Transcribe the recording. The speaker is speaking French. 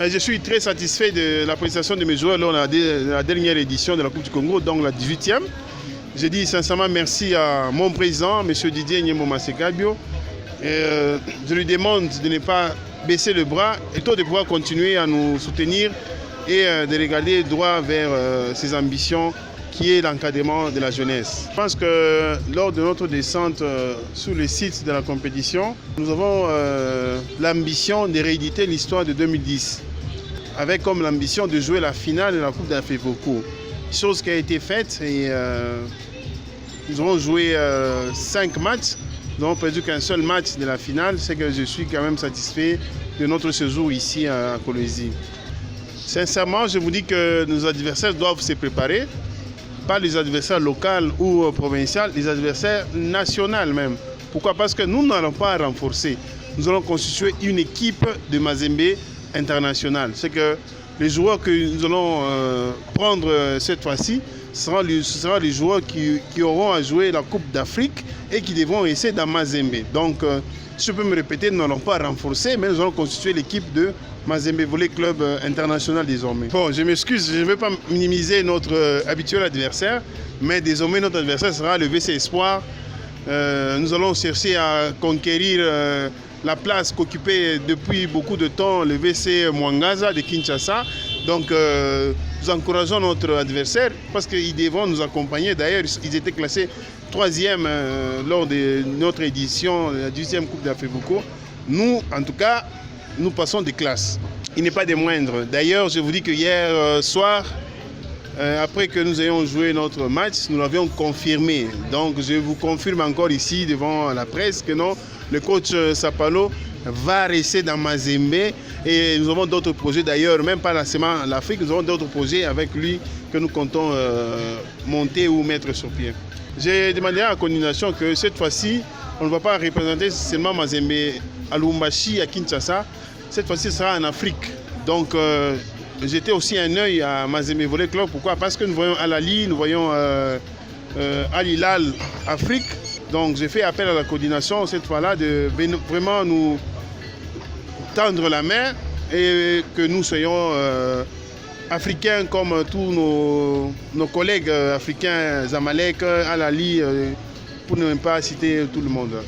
Je suis très satisfait de la prestation de mes joueurs lors de la dernière édition de la Coupe du Congo, donc la 18e. Je dis sincèrement merci à mon président, M. Didier Nyemo-Masekabio. Je lui demande de ne pas baisser le bras et de pouvoir continuer à nous soutenir et de regarder droit vers ses ambitions qui est l'encadrement de la jeunesse. Je pense que lors de notre descente sur le site de la compétition, nous avons l'ambition de rééditer l'histoire de 2010, avec comme l'ambition de jouer la finale de la Coupe d'Afrique-Vaucourt. Chose qui a été faite et nous avons joué 5 matchs. Nous n'avons perdu qu'un seul match de la finale, c'est que je suis quand même satisfait de notre séjour ici à Kolwezi. Sincèrement, je vous dis que nos adversaires doivent se préparer. Pas les adversaires locaux ou provinciaux, les adversaires nationaux même. Pourquoi? Parce que nous n'allons pas renforcer. Nous allons constituer une équipe de Mazembe internationale. C'est que les joueurs que nous allons prendre cette fois-ci seront les joueurs qui auront à jouer la Coupe d'Afrique et qui devront essayer dans Mazembe. Donc, si je peux me répéter, nous n'allons pas renforcer, mais nous allons constituer l'équipe de Mazembe Volley Club international désormais. Bon, je m'excuse, je ne vais pas minimiser notre habituel adversaire, mais désormais notre adversaire sera le VC Espoir. Nous allons chercher à conquérir la place qu'occupait depuis beaucoup de temps le VC Mwangaza de Kinshasa. Donc nous encourageons notre adversaire parce qu'ils devront nous accompagner. D'ailleurs, ils étaient classés 3e lors de notre édition de la 10e Coupe d'Afrique-Vaucourt. Nous, en tout cas, nous passons des classes. Il n'est pas des moindres. D'ailleurs, je vous dis que hier soir, après que nous ayons joué notre match, nous l'avions confirmé. Donc je vous confirme encore ici devant la presse que non, le coach Sapalo va rester dans Mazembe et nous avons d'autres projets d'ailleurs, même pas seulement l'Afrique, nous avons d'autres projets avec lui que nous comptons monter ou mettre sur pied. J'ai demandé à la coordination que cette fois-ci, on ne va pas représenter seulement Mazembe à Lubumbashi, à Kinshasa, cette fois-ci ce sera en Afrique. Donc j'étais aussi un œil à Mazembe Volley Club. Pourquoi? Parce que nous voyons Al-Ali, nous voyons Al Hilal Afrique. Donc j'ai fait appel à la coordination cette fois-là de vraiment nous tendre la main et que nous soyons africains comme tous nos collègues africains, Zamalek, Al-Ali, pour ne pas citer tout le monde.